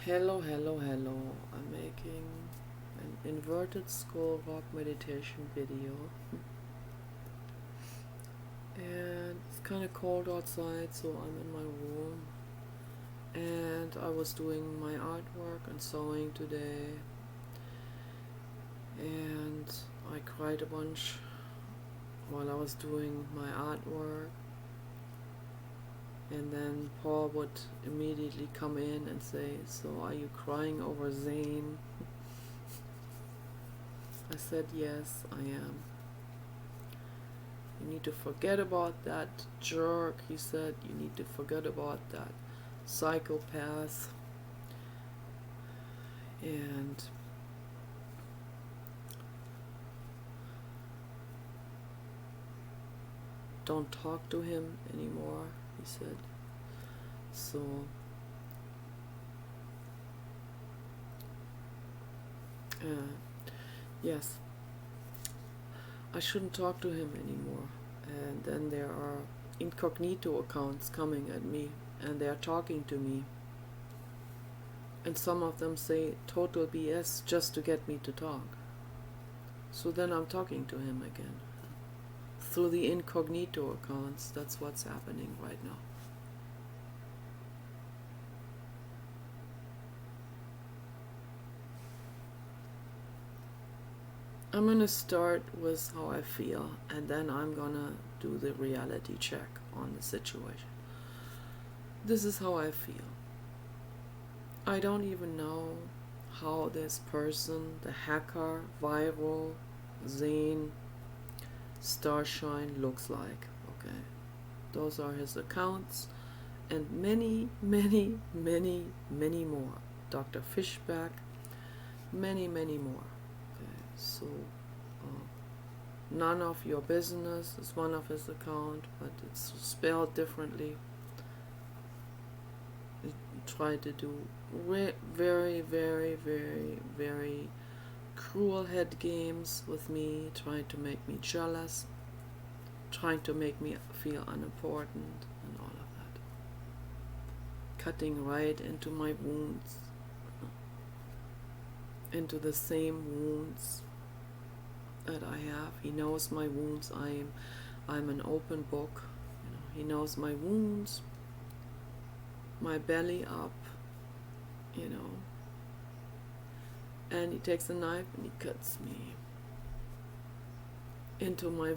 Hello. I'm making an inverted skull rock meditation video. And it's kind of cold outside, so I'm in my room. And I was doing my artwork and sewing today. And I cried a bunch while I was doing my artwork. And then Paul would immediately come in and say, "So are you crying over Zane?" I said, "Yes, I am. You need to forget about that jerk," he said. "You need to forget about that psychopath. And don't talk to him anymore," he said. So, yes, I shouldn't talk to him anymore. And then there are incognito accounts coming at me, and they're talking to me. And some of them say total BS just to get me to talk. So then I'm talking to him again. Through the incognito accounts, that's what's happening right now. I'm gonna start with how I feel, and then I'm gonna do the reality check on the situation. This is how I feel. I don't even know how this person, the hacker, Viral, Zane, Starshine, looks like. Okay, those are his accounts, and many more. Dr. Fishback, many more. Okay, so none of your business is one of his account, but it's spelled differently. He tried to do very cruel head games with me, trying to make me jealous, trying to make me feel unimportant, and all of that. Cutting right into my wounds, into the same wounds that I have. He knows my wounds. I'm an open book. He knows my wounds, my belly up, and he takes a knife and he cuts me into my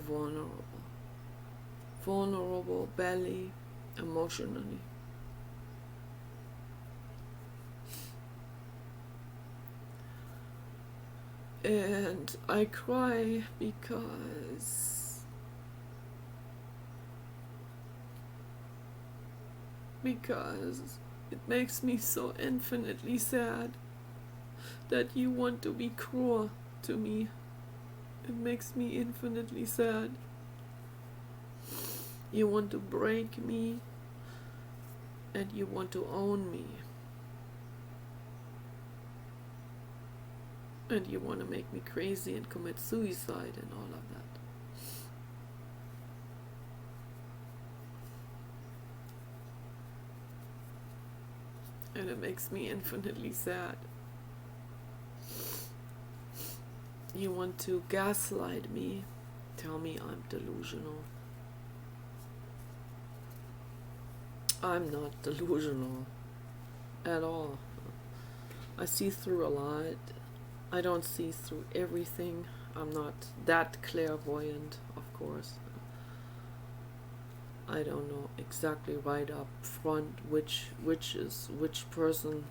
vulnerable belly emotionally. And I cry because it makes me so infinitely sad that you want to be cruel to me. It makes me infinitely sad. You want to break me, and you want to own me. And you want to make me crazy and commit suicide and all of that. And it makes me infinitely sad. You want to gaslight me, tell me I'm delusional. I'm not delusional at all. I see through a lot. I don't see through everything. I'm not that clairvoyant, of course. I don't know exactly right up front which is which person.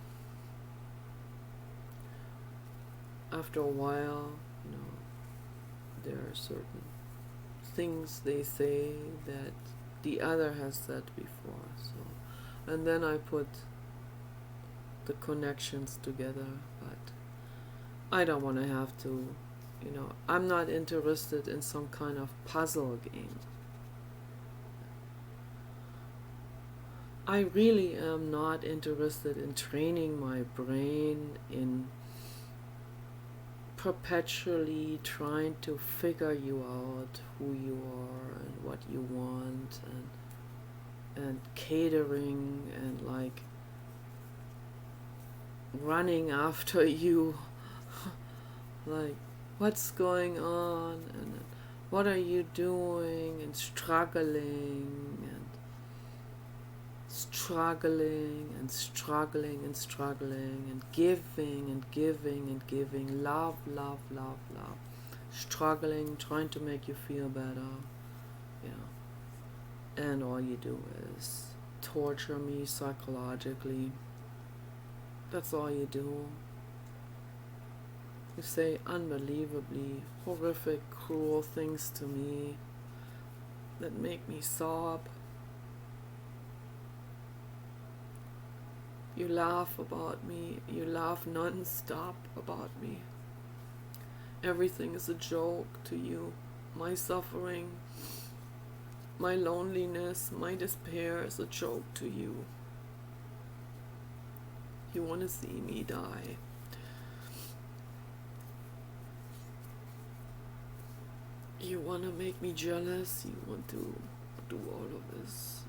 After a while, there are certain things they say that the other has said before. So, and then I put the connections together, but I don't want to have to, I'm not interested in some kind of puzzle game. I really am not interested in training my brain in perpetually trying to figure you out, who you are and what you want, and catering and running after you, like, what's going on, and what are you doing, and struggling and struggling and struggling and giving and giving and giving, love, love, love, love, struggling, trying to make you feel better, you know, and all you do is torture me psychologically. That's all you do. You say unbelievably horrific, cruel things to me that make me sob. You laugh about me. You laugh non-stop about me. Everything is a joke to you. My suffering, my loneliness, my despair is a joke to you. You want to see me die. You want to make me jealous. You want to do all of this.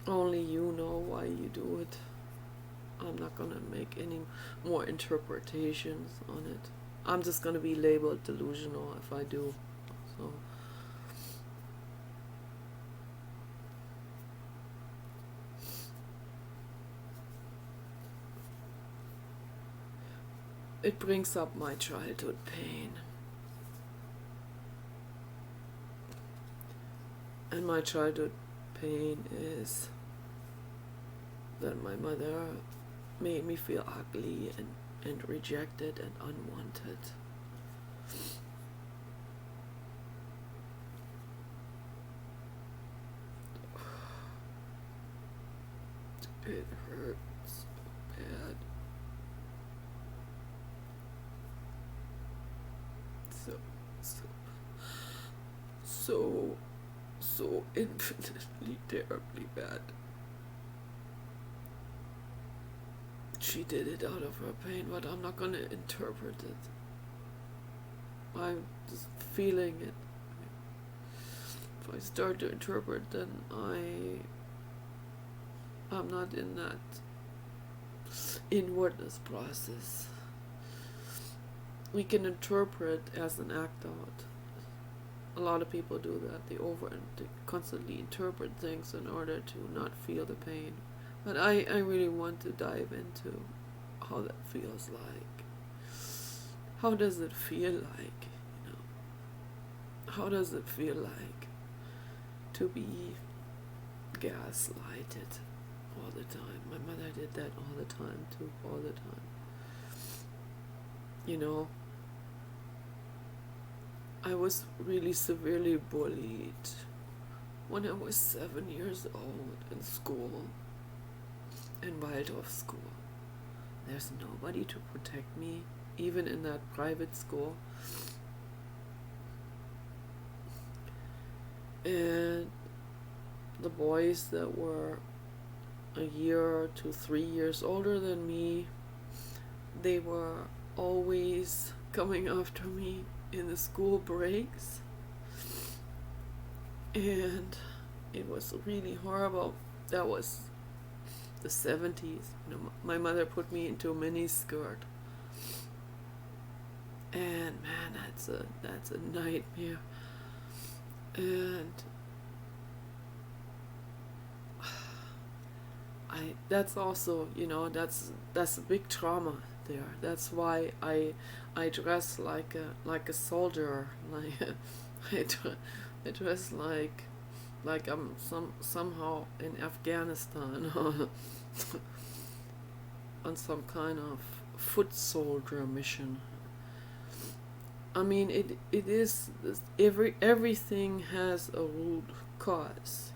Only you know why you do it. I'm not gonna make any more interpretations on it. I'm just gonna be labeled delusional if I do. So it brings up my childhood pain. And my childhood pain is that my mother made me feel ugly and rejected and unwanted. It hurts bad. So infinitely terribly bad. She did it out of her pain, but I'm not gonna interpret it. I'm just feeling it. If I start to interpret, then I'm not in that inwardness process. We can interpret as an act out. A lot of people do that. They constantly interpret things in order to not feel the pain. But I really want to dive into how that feels like. How does it feel like, you know? How does it feel like to be gaslighted all the time? My mother did that all the time too, all the time. You know, I was really severely bullied when I was 7 years old in school, in Waldorf school. There's nobody to protect me, even in that private school. And the boys that were a year to 3 years older than me, they were always coming after me in the school breaks, and it was really horrible. That was the 70s. You know, my mother put me into a mini skirt, and man, that's a nightmare. And that's also, you know, that's a big trauma there. That's why I dress like a soldier. Like I dress like I'm somehow in Afghanistan on some kind of foot soldier mission. I mean, it is everything has a root cause.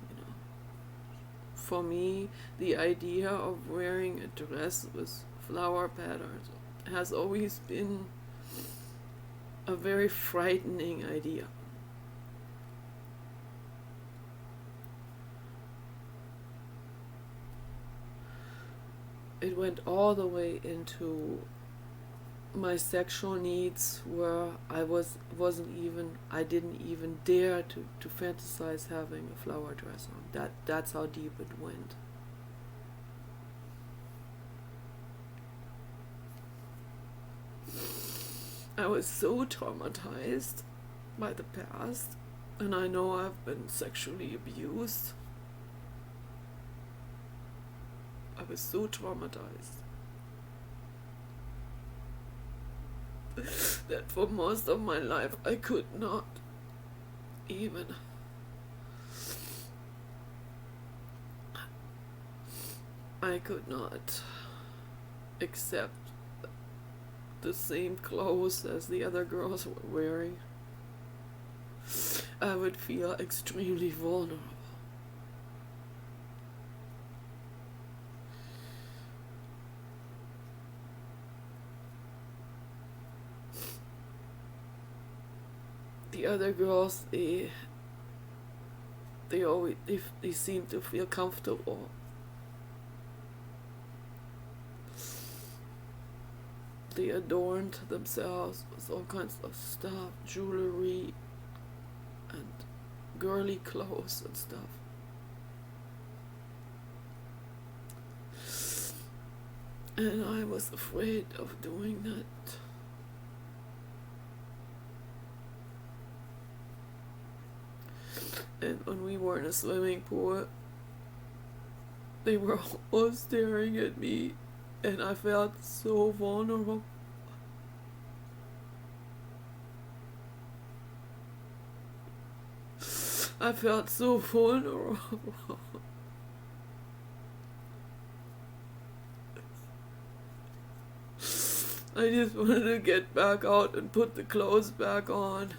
For me, the idea of wearing a dress with flower patterns has always been a very frightening idea. It went all the way into my sexual needs, where I didn't even dare to fantasize having a flower dress on. That's how deep it went. I was so traumatized by the past, and I know I've been sexually abused. I was so traumatized that for most of my life I could not even accept the same clothes as the other girls were wearing. I would feel extremely vulnerable. The other girls, they seem to feel comfortable. They adorned themselves with all kinds of stuff, jewelry and girly clothes and stuff. And I was afraid of doing that. And when we were in a swimming pool, they were all staring at me, and I felt so vulnerable. I felt so vulnerable. I just wanted to get back out and put the clothes back on.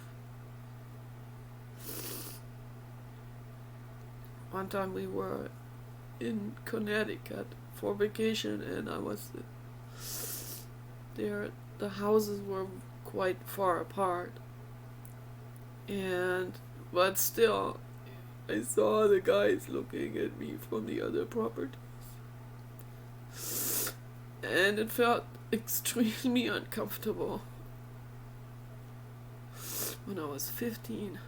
One time we were in Connecticut for vacation, and I was there. The houses were quite far apart, but still I saw the guys looking at me from the other properties, and it felt extremely uncomfortable. When I was 15,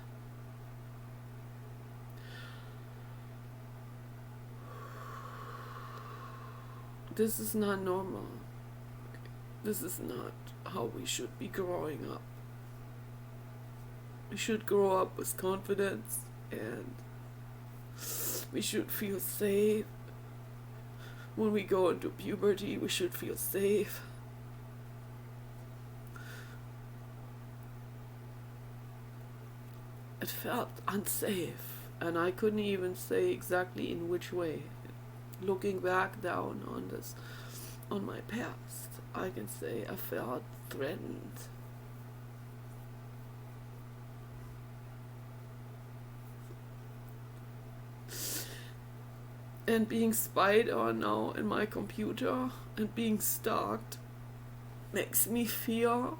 this is not normal. This is not how we should be growing up. We should grow up with confidence, and we should feel safe. When we go into puberty, we should feel safe. It felt unsafe, and I couldn't even say exactly in which way. Looking back down on my past, I can say I felt threatened. And being spied on now in my computer and being stalked makes me feel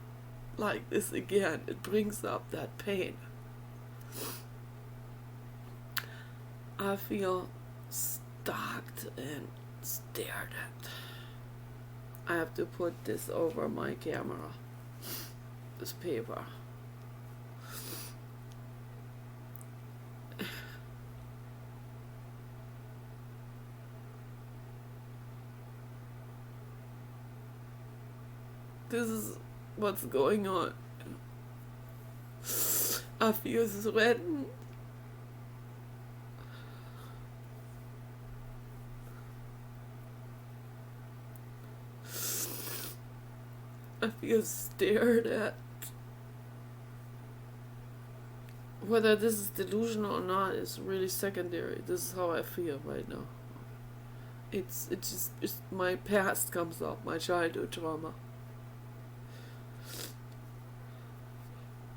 like this again. It brings up that pain. I feel stalked and stared at. I have to put this over my camera, this paper. This is what's going on. I feel threatened. I feel stared at. Whether this is delusional or not is really secondary. This is how I feel right now. It's just my past comes up, my childhood trauma.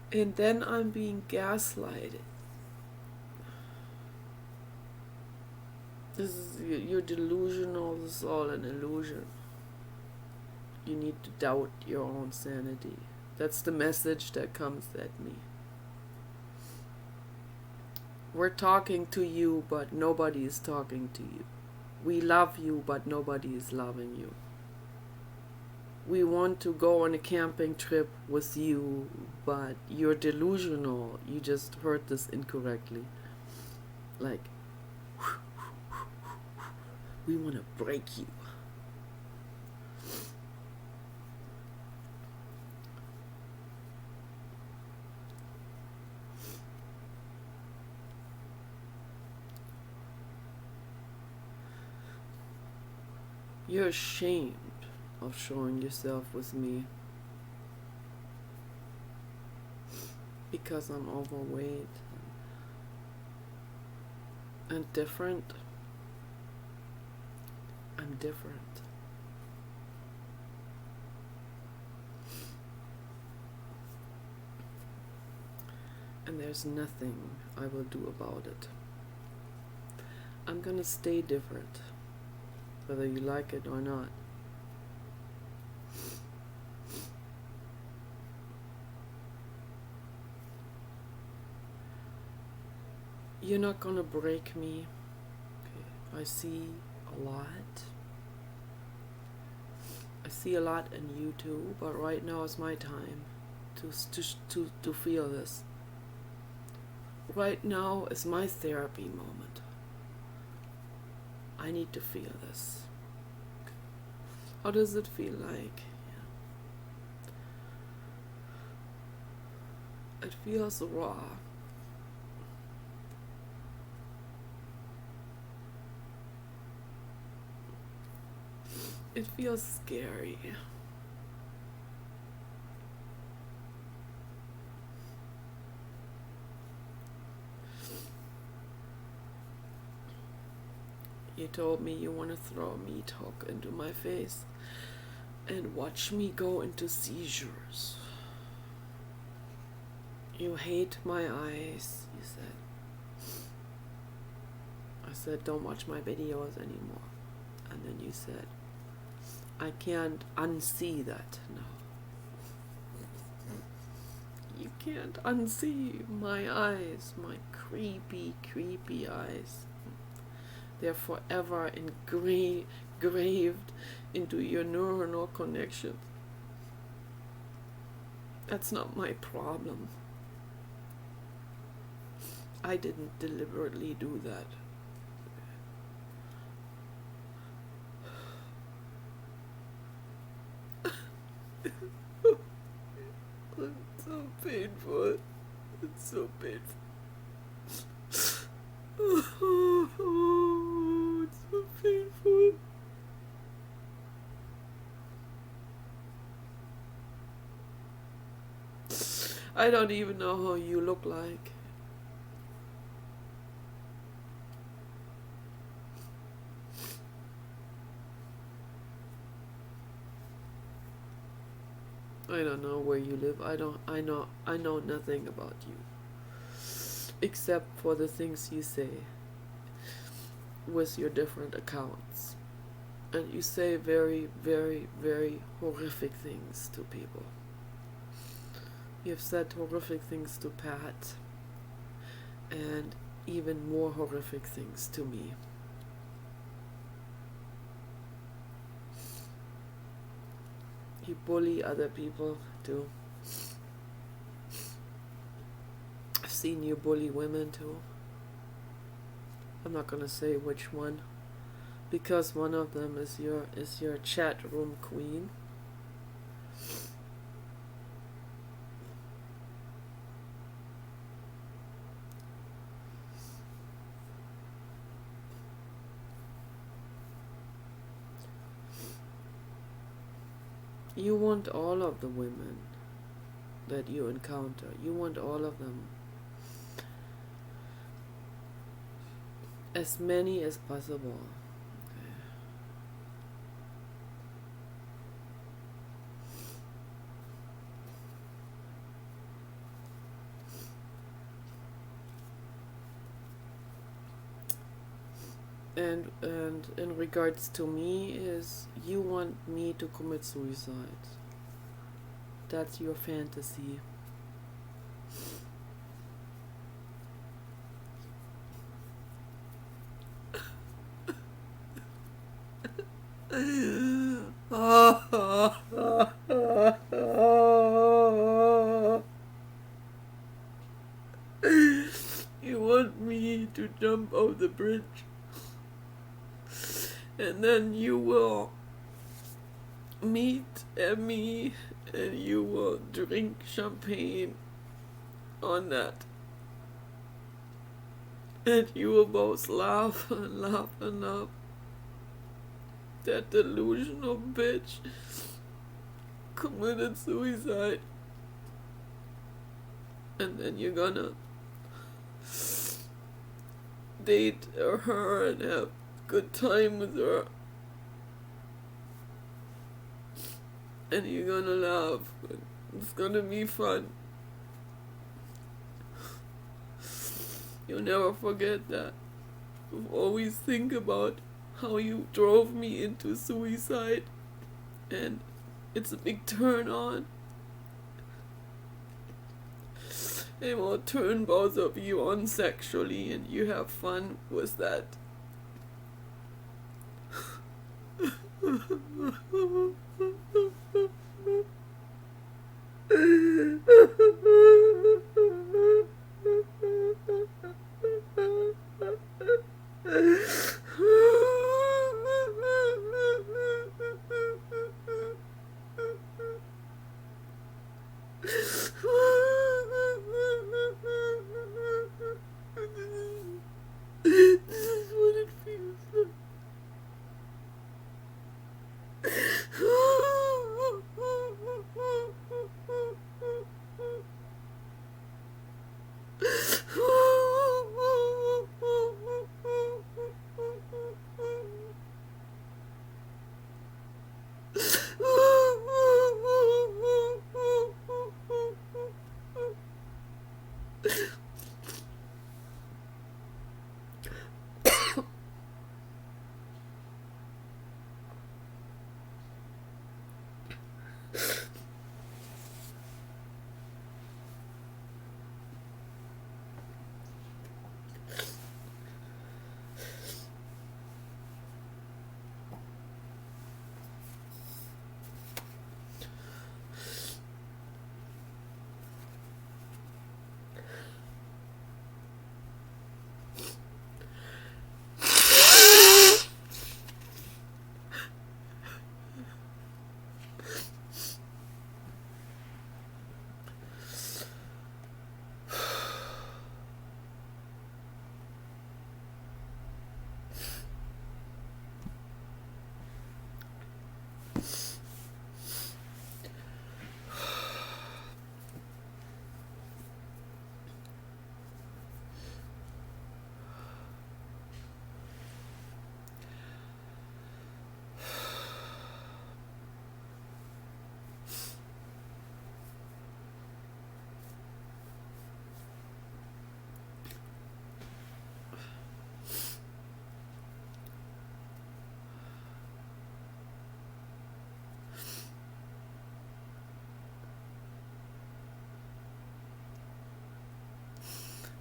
And then I'm being gaslighted. You're delusional, this is all an illusion. You need to doubt your own sanity. That's the message that comes at me. We're talking to you, but nobody is talking to you. We love you, but nobody is loving you. We want to go on a camping trip with you, but you're delusional. You just heard this incorrectly. Like, we want to break you. You're ashamed of showing yourself with me because I'm overweight and different. I'm different. And there's nothing I will do about it. I'm gonna stay different, whether you like it or not. You're not gonna break me. Okay. I see a lot. I see a lot in you too, but right now is my time to feel this. Right now is my therapy moment. I need to feel this. How does it feel like? Yeah. It feels raw. It feels scary. You told me you want to throw a meat hook into my face and watch me go into seizures. You hate my eyes, you said. I said, don't watch my videos anymore. And then you said, I can't unsee that now. You can't unsee my eyes, my creepy, creepy eyes. They're forever engraved into your neuronal connections. That's not my problem. I didn't deliberately do that. It's so painful. It's so painful. Oh, it's so painful. I don't even know how you look like. I don't know where you live. I know nothing about you. Except for the things you say with your different accounts. And you say very, very, very horrific things to people. You've said horrific things to Pat, and even more horrific things to me. You bully other people too. I've seen you bully women too. I'm not gonna say which one, because one of them is your chat room queen. You want all of the women that you encounter. You want all of them. As many as possible. And in regards to me is you want me to commit suicide. That's your fantasy. You want me to jump off the bridge, and then you will meet Emmy and you will drink champagne on that, and you will both laugh and laugh and laugh, that delusional bitch committed suicide, and then you're gonna date her and have good time with her, and you're gonna laugh. It's gonna be fun. You'll never forget that. You'll always think about how you drove me into suicide, and it's a big turn on. It will turn both of you on sexually, and you have fun with that. This is what it feels like.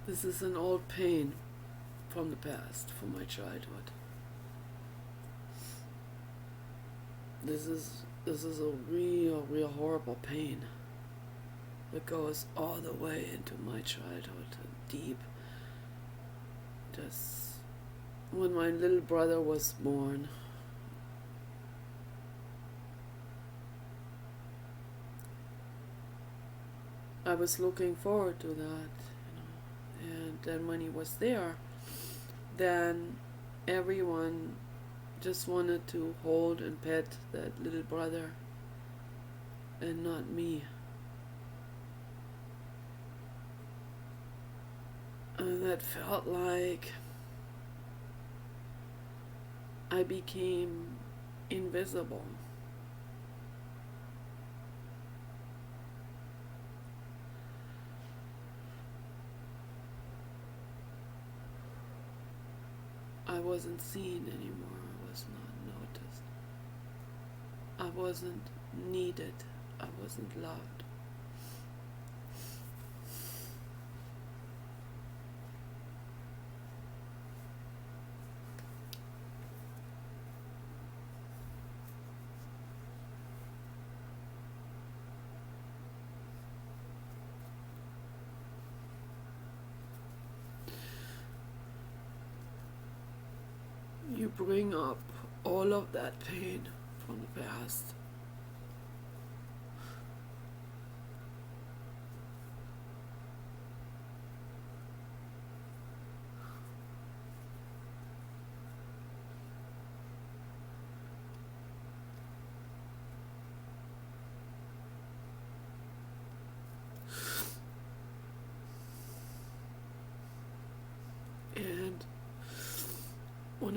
This is an old pain from the past, from my childhood. This is a real horrible pain that goes all the way into my childhood, deep. Just when my little brother was born, I was looking forward to that, and then when he was there, then everyone just wanted to hold and pet that little brother and not me. And that felt like I became invisible. I wasn't seen anymore. I was not noticed. I wasn't needed. I wasn't loved. You bring up all of that pain from the past.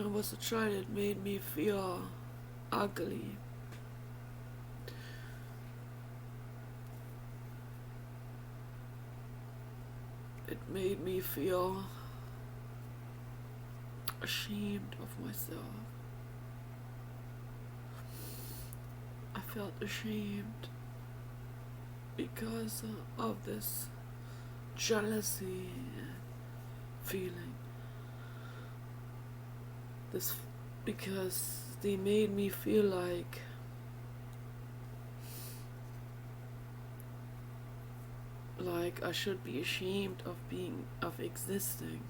when I was a child, it made me feel ugly. It made me feel ashamed of myself. I felt ashamed because of this jealousy feeling. This because they made me feel like I should be ashamed of existing.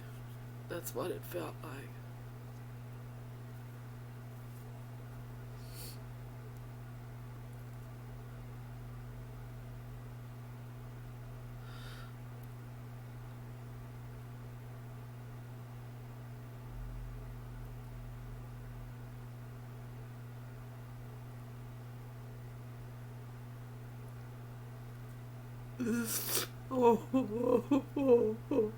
That's what it felt like. Oh, oh, oh, oh.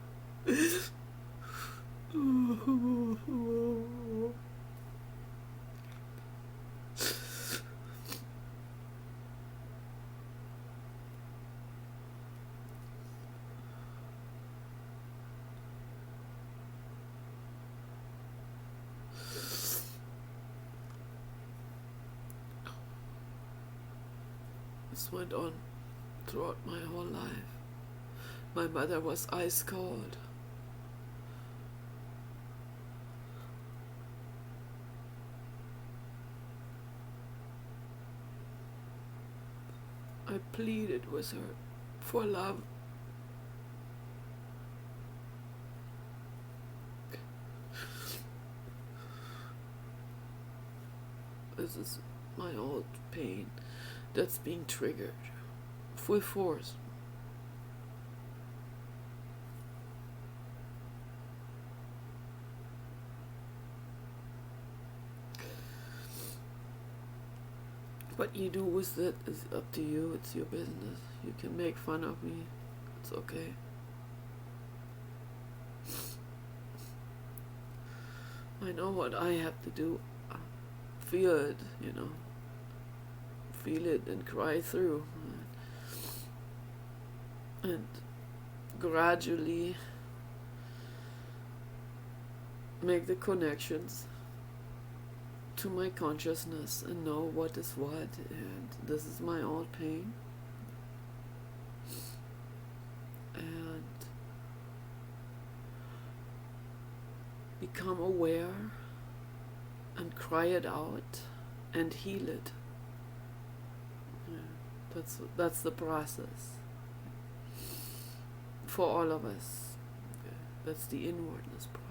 This went on throughout my whole life. My mother was ice cold. I pleaded with her for love. This is my old pain that's being triggered full force. What you do with it is up to you. It's your business. You can make fun of me. It's okay. I know what I have to do. Feel it, Feel it and cry through. And gradually make the connections to my consciousness and know what is what, and this is my old pain, and become aware and cry it out and heal it. That's the process for all of us. That's the inwardness process.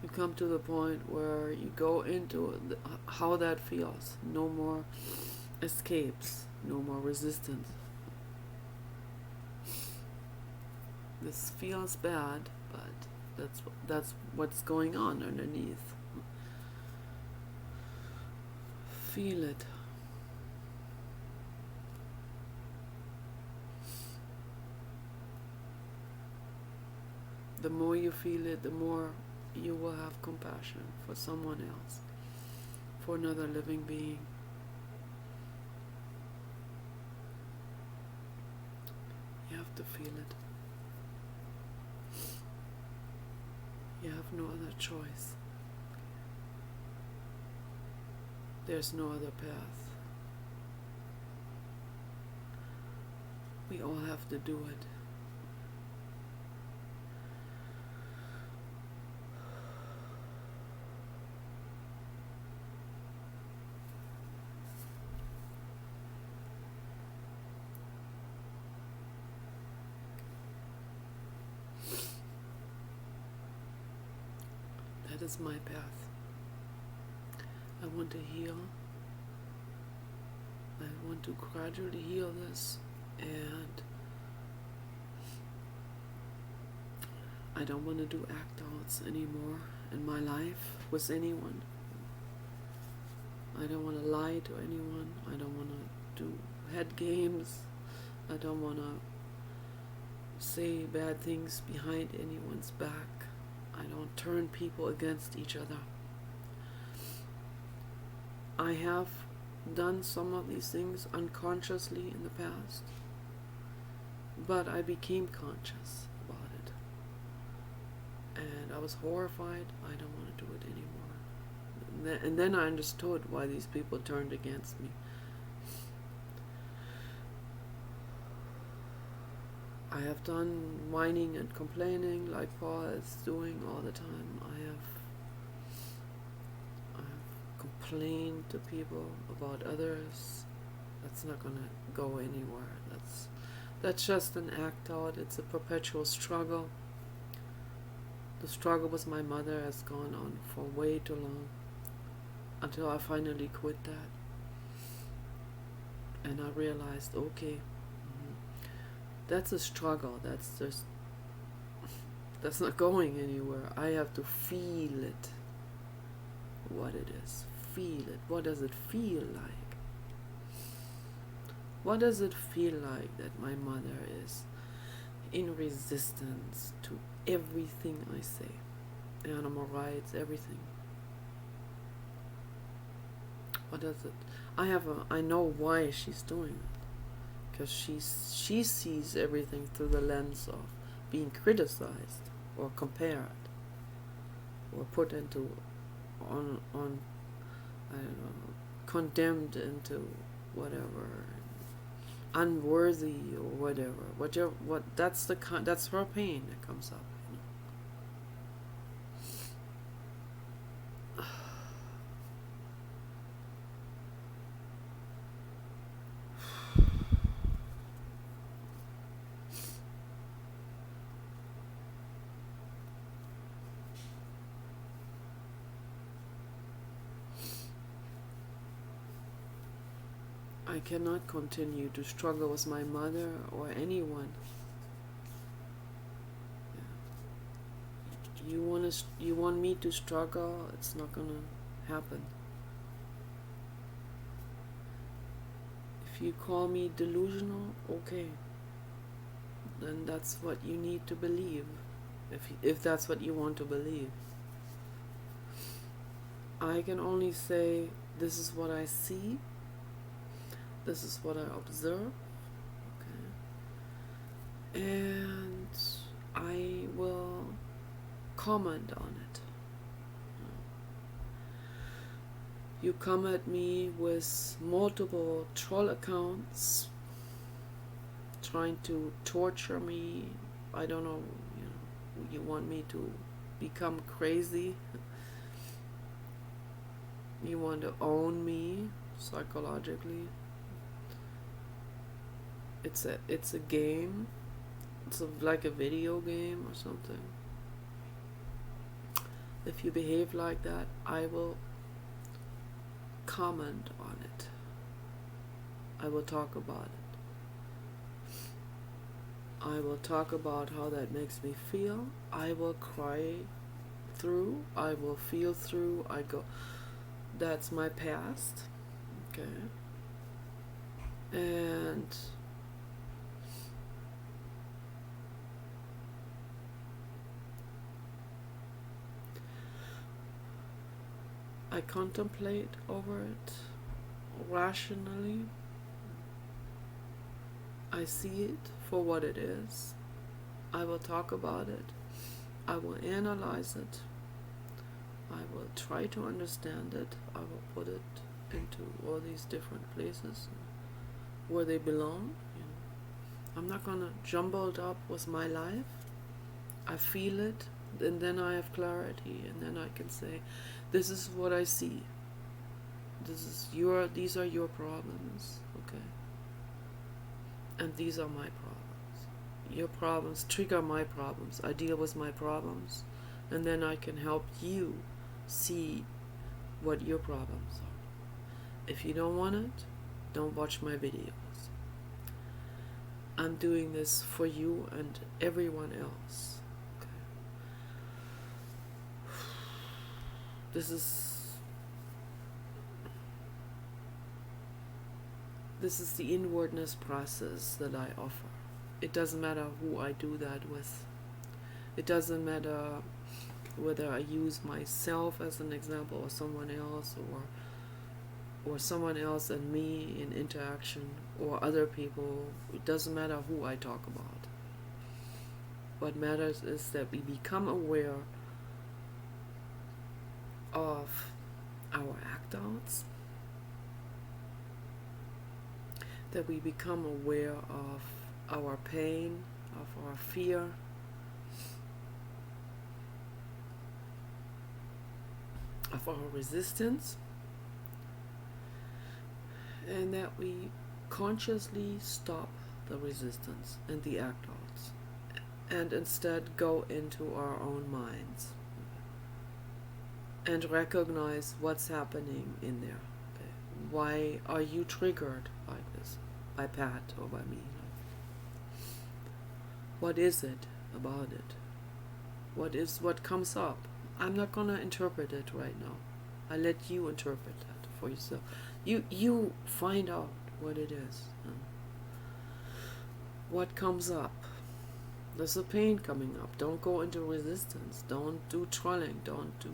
You come to the point where you go into how that feels. No more escapes, no more resistance. This feels bad, but that's what's going on underneath. Feel it. The more you feel it, the more you will have compassion for someone else, for another living being. You have to feel it. You have no other choice. There's no other path. We all have to do it. That is my path. I want to heal. I want to gradually heal this, and I don't want to do act outs anymore in my life with anyone. I don't want to lie to anyone. I don't want to do head games. I don't want to say bad things behind anyone's back. I don't turn people against each other. I have done some of these things unconsciously in the past, but I became conscious about it. And I was horrified. I don't want to do it anymore. And then I understood why these people turned against me. I have done whining and complaining like Paul is doing all the time. I have complained to people about others. That's not gonna go anywhere. That's just an act out. It's a perpetual struggle. The struggle with my mother has gone on for way too long, until I finally quit that. And I realized, okay, that's a struggle. That's not going anywhere. I have to feel it. What it is. Feel it. What does it feel like? What does it feel like that my mother is in resistance to everything I say? Animal rights, everything. What does it? I know why she's doing it. Because she sees everything through the lens of being criticized or compared or put into on I don't know, condemned into whatever, unworthy or whatever. That's her pain that comes up. I cannot continue to struggle with my mother or anyone. Yeah. You want me to struggle? It's not gonna happen. If you call me delusional, okay. Then that's what you need to believe. If that's what you want to believe. I can only say this is what I see. This is what I observe, okay, and I will comment on it. You come at me with multiple troll accounts, trying to torture me. I don't know, you want me to become crazy. You want to own me psychologically. It's a game. It's like a video game or something. If you behave like that, I will comment on it. I will talk about it. I will talk about how that makes me feel. I will cry through. I will feel through. That's my past. Okay. And I contemplate over it rationally. I see it for what it is. I will talk about it. I will analyze it. I will try to understand it. I will put it into all these different places where they belong. I'm not gonna jumble it up with my life. I feel it, and then I have clarity, and then I can say, this is what I see. These are your problems, okay? And these are my problems. Your problems trigger my problems. I deal with my problems, and then I can help you see what your problems are. If you don't want it, don't watch my videos. I'm doing this for you and everyone else. This is the inwardness process that I offer. It doesn't matter who I do that with. It doesn't matter whether I use myself as an example, or someone else, or someone else and me in interaction, or other people. It doesn't matter who I talk about. What matters is that we become aware of our act outs, that we become aware of our pain, of our fear, of our resistance, and that we consciously stop the resistance and the act outs, and instead go into our own minds and recognize what's happening in there. Why are you triggered like this? By Pat or by me? What is it about it? What comes up? I'm not gonna interpret it right now. I let you interpret that for yourself. You find out what it is. What comes up? There's a pain coming up. Don't go into resistance. Don't do trolling. Don't do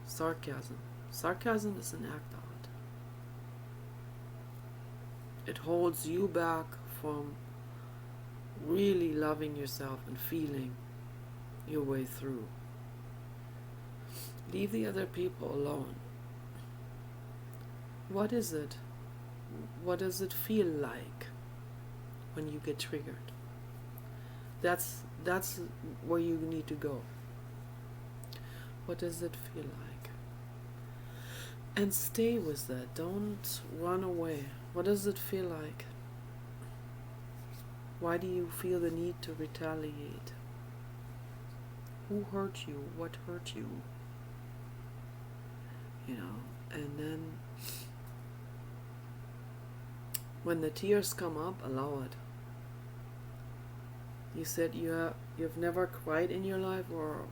sarcasm. Sarcasm is an act out. It holds you back from really loving yourself and feeling your way through. Leave the other people alone. What is it? What does it feel like when you get triggered? That's where you need to go. What does it feel like? And stay with that. Don't run away. What does it feel like? Why do you feel the need to retaliate? Who hurt you? What hurt you? And then when the tears come up, allow it. You said you've never cried in your life, or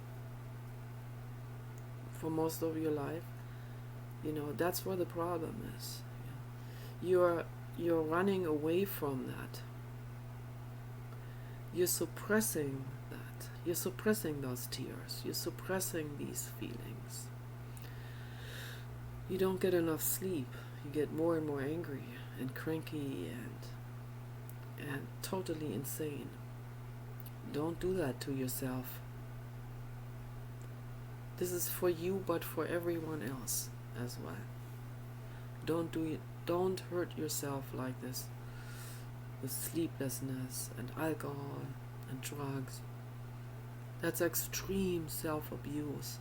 for most of your life. That's where the problem is. You're running away from that. You're suppressing that. You're suppressing those tears. You're suppressing these feelings. You don't get enough sleep. You get more and more angry and cranky and totally insane. Don't do that to yourself. This is for you, but for everyone else as well. Don't do it. Don't hurt yourself like this with sleeplessness and alcohol and drugs. That's extreme self-abuse.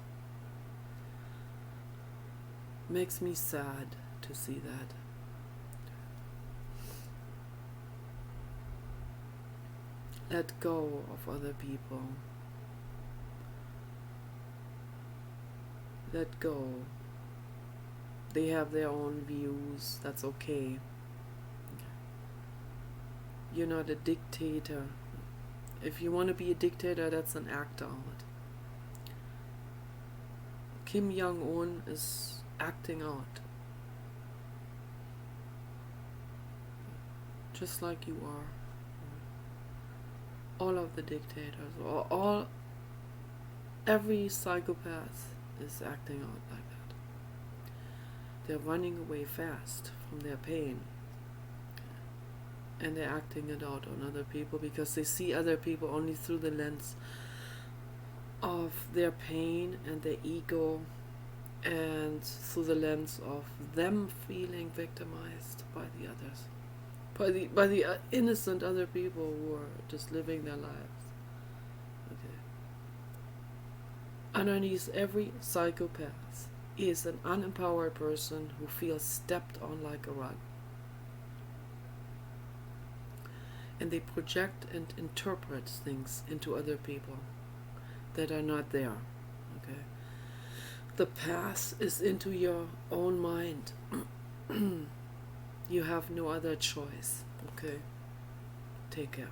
Makes me sad to see that. Let go of other people. Let go. They have their own views. That's okay. You're not a dictator. If you want to be a dictator, that's an act out. Kim Jong-un is acting out. Just like you are. All of the dictators, every psychopath is acting out like that. They're running away fast from their pain. And they're acting it out on other people because they see other people only through the lens of their pain and their ego, and through the lens of them feeling victimized by the others, by the innocent other people who are just living their lives. Okay. Underneath every psychopath is an unempowered person who feels stepped on like a rug. And they project and interpret things into other people that are not there. Okay. The path is into your own mind. You have no other choice. Okay. Take care.